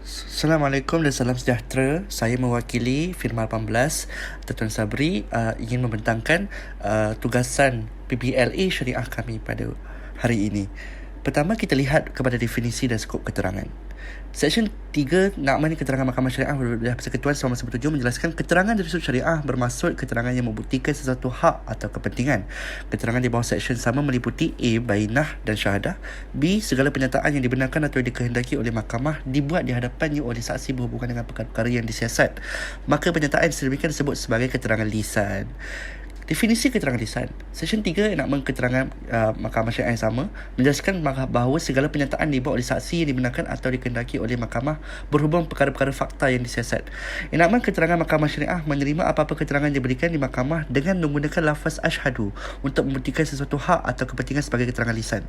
Assalamualaikum dan salam sejahtera. Saya mewakili firma 18 Tuan Sabri ingin membentangkan tugasan PBLA syariah kami pada hari ini. Pertama, kita lihat kepada definisi dan skop keterangan. Seksyen 3 Nakman Keterangan Mahkamah Syariah Berhubungan Persekutuan 1997 menjelaskan keterangan dari sudut syariah bermaksud keterangan yang membuktikan sesuatu hak atau kepentingan. Keterangan di bawah seksyen sama meliputi A. Bainah dan syahadah, B. Segala penyataan yang dibenarkan atau dikehendaki oleh mahkamah dibuat di hadapannya oleh saksi berhubungan dengan perkara-perkara yang disiasat. Maka penyataan sedemikian disebut sebagai keterangan lisan. Definisi keterangan lisan. Seksyen 3 enakmen keterangan mahkamah syariah yang sama menjelaskan bahawa segala penyataan dibuat oleh saksi yang dibenarkan atau dikehendaki oleh mahkamah berhubung perkara-perkara fakta yang disiasat. Enakmen keterangan mahkamah syariah menerima apa-apa keterangan yang diberikan di mahkamah dengan menggunakan lafaz asyhadu untuk membuktikan sesuatu hak atau kepentingan sebagai keterangan lisan.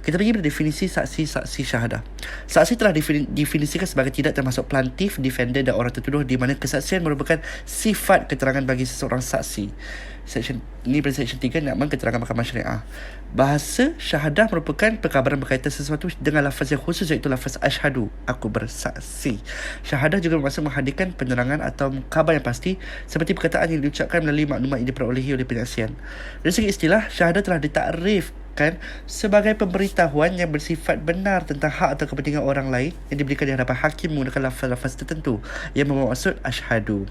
Kita pergi pada definisi saksi syahadah. Saksi telah definisikan sebagai tidak termasuk plaintiff, defendant dan orang tertuduh, di mana kesaksian merupakan sifat keterangan bagi seseorang saksi. Ini pada seksyen 3 Nakman Keterangan Mahkamah Syariah. Bahasa syahadah merupakan perkabaran berkaitan sesuatu dengan lafaz yang khusus, iaitu lafaz asyhadu, aku bersaksi. Syahadah juga bermaksud menghadirkan penerangan atau khabar yang pasti seperti perkataan yang diucapkan melalui maklumat yang diperolehi oleh penyaksian. Dari segi istilah, syahadah telah ditakrifkan sebagai pemberitahuan yang bersifat benar tentang hak atau kepentingan orang lain yang diberikan di hadapan hakim menggunakan lafaz-lafaz tertentu yang bermaksud asyhadu.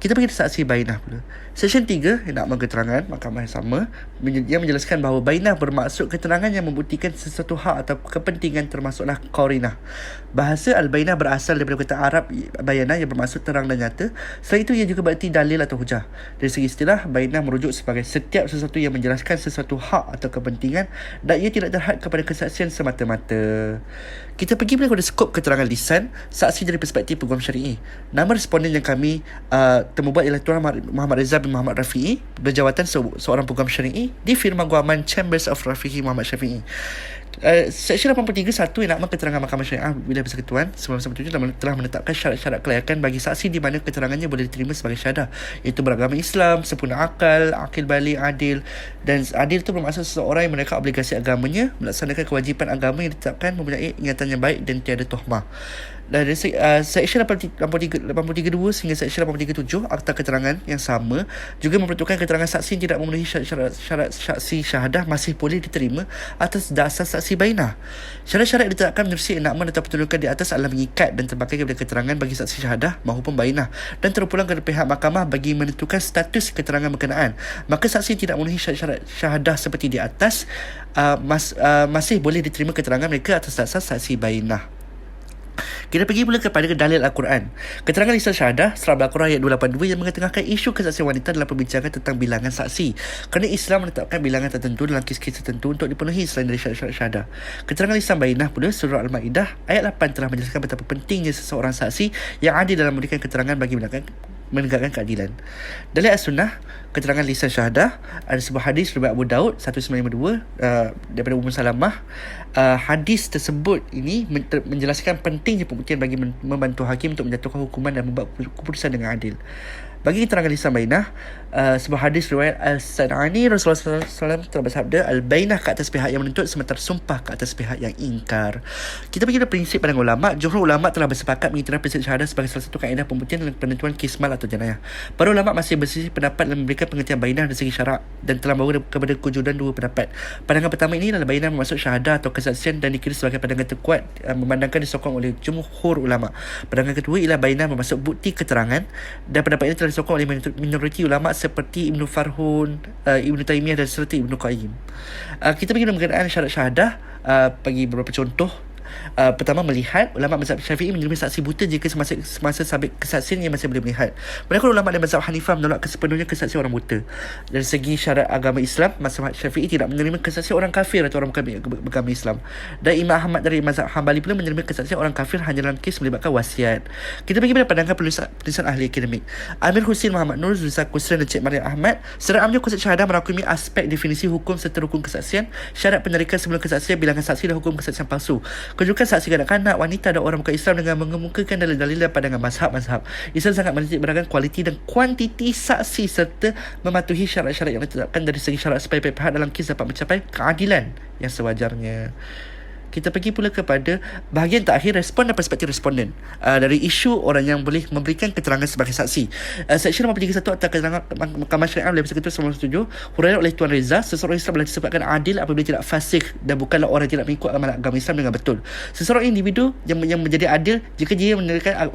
Kita pergi ke saksi bainah pula. Seksyen 3 Nakman Keterangan Mahkamah yang sama yang menjelaskan bahawa bainah bermaksud keterangan yang membuktikan sesuatu hak atau kepentingan, termasuklah qarinah. Bahasa al-bainah berasal daripada kata Arab bayanah yang bermaksud terang dan nyata. Selain itu ia juga berarti dalil atau hujah. Dari segi istilah, bainah merujuk sebagai setiap sesuatu yang menjelaskan sesuatu hak atau kepentingan dan ia tidak terhad kepada kesaksian semata-mata. Kita pergi pada skop keterangan lisan saksi dari perspektif peguam syar'i. Nama responden yang kami temubuat ialah Tuan Muhammad Reza bin Muhammad Rafi'i, berjawatan seorang peguam syar'i di firma guaman Chambers of Rafi'i Muhammad Syafi'i. Seksyen 83 1 Enakmen Keterangan Mahkamah Syariah Bila Persekutuan 1997 telah menetapkan syarat-syarat kelayakan bagi saksi di mana keterangannya boleh diterima sebagai syahadah, iaitu beragama Islam, sempurna akal balik, adil. Dan adil itu bermaksud seseorang yang menaikkan obligasi agamanya, melaksanakan kewajipan agama yang ditetapkan, mempunyai ingatan yang baik dan tiada tuhmah. Dan dari seksyen 83.2 sehingga seksyen 83.7 Akta Keterangan yang sama juga memperuntukkan keterangan saksi yang tidak memenuhi syarat saksi syahadah masih boleh diterima atas dasar saksi bainah. Syarat-syarat yang ditetapkan menerusi enakmen atau pertunjukan di atas adalah mengikat dan terpakai kepada keterangan bagi saksi syahadah maupun bainah dan terpulang kepada pihak mahkamah bagi menentukan status keterangan berkenaan. Maka saksi yang tidak memenuhi syarat syahadah seperti di atas masih boleh diterima keterangan mereka atas dasar saksi bainah. Kita pergi pula kepada dalil Al-Quran. Keterangan lisan syahadah surah Al-Quran ayat 282 yang mengetengahkan isu kesaksian wanita dalam perbincangan tentang bilangan saksi. Kerana Islam menetapkan bilangan tertentu dalam kes-kes tertentu untuk dipenuhi selain dari syarat-syarat syahadah. Keterangan lisan bainah pula surah Al-Maidah ayat 8 telah menjelaskan betapa pentingnya seseorang saksi yang adil dalam memberikan keterangan bagi menegakkan keadilan. Dalil As-Sunnah, keterangan lisan syahadah, ada sebuah hadis riwayat Abu Daud 1952 daripada Ummu Salamah. Hadis tersebut ini menjelaskan pentingnya pembuktian bagi membantu hakim untuk menjatuhkan hukuman dan membuat keputusan dengan adil. Bagi keterangan lisan bainah, sebuah hadis riwayat Al-San'ani, Rasulullah SAW telah bersabda, al-bainah ke atas pihak yang menuntut sementara sumpah ke atas pihak yang ingkar. Kita pergi pada prinsip pandangan ulama'. Jumhur ulama' telah bersepakat mengiktiraf prinsip syahadah sebagai salah satu kaedah pembuktian dalam penentuan kismal atau jenayah. Para ulama' masih berselisih pendapat dalam memberikan pengertian bainah dari segi syarak dan telah membawa kepada kewujudan dua pendapat. Pandangan pertama ini adalah bainah bermaksud syahadah atau kesaksian dan dikira sebagai pandangan terkuat, memandangkan disokong oleh jumhur ulama'. Pandangan kedua ialah bainah bermaksud bukti keterangan, dan pendapat ini telah disokong oleh minoriti ulama' seperti Ibnu Farhun, Ibnu Taimiyah dan serta Ibnu Qayyim. Kita pergi mengenai syarat syahadah, bagi beberapa contoh. Pertama, melihat. Ulama mazhab Syafi'i menerima saksi buta jika semasa sabit kesaksian yang masih boleh melihat. Mereka ulama dan mazhab Hanifah menolak sepenuhnya kesaksian orang buta. Dari segi syarat agama Islam, mazhab Syafi'i tidak menerima kesaksian orang kafir atau orang bukan beragama Islam. Dan Imam Ahmad dari mazhab Hambali pula menerima kesaksian orang kafir hanya dalam kes melibatkan wasiat. Kita pergi pada pandangan penulisan ahli akademik. Amir Husin Muhammad Nur, Zul Kusran dan Cik Mariam Ahmad. Secara amnya konsep syahadah merangkumi aspek definisi hukum serta rukun kesaksian, syarat penarikan sebelum kesaksian, bilangan saksi dan hukum kesaksian palsu. Kedudukan saksi kanak-kanak, wanita dan orang bukan Islam dengan mengemukakan dalil-dalil dan pandangan mazhab-mazhab. Islam sangat menitik beratkan kualiti dan kuantiti saksi serta mematuhi syarat-syarat yang ditetapkan dari segi syarat supaya pihak dalam kes dapat mencapai keadilan yang sewajarnya. kita pergi pula kepada bahagian terakhir, respon dan perspektif responden. Dari isu orang yang boleh memberikan keterangan sebagai saksi. Seksyen 81 Akta Keterangan Mahkamah Syariah Lebih Ketua 1997, huraian oleh Tuan Reza, seseorang Islam boleh disebabkan adil apabila tidak fasik dan bukanlah orang yang tidak mengikut agama Islam dengan betul. Seseorang individu yang menjadi adil jika dia menunaikan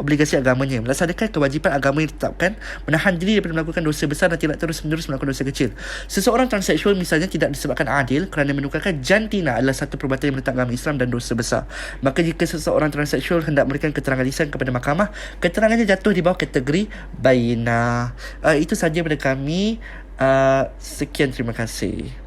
obligasi agamanya, melaksanakan kewajipan agama yang ditetapkan, menahan diri daripada melakukan dosa besar dan tidak terus-menerus melakukan dosa kecil. Seseorang transseksual misalnya tidak disebabkan adil kerana menukarkan jantina adalah satu perbuatan yang menentang agama Islam dan dosa besar. Maka jika seseorang transseksual hendak memberikan keterangan lisan kepada mahkamah, keterangannya jatuh di bawah kategori bayyinah. Itu saja daripada kami. Sekian, terima kasih.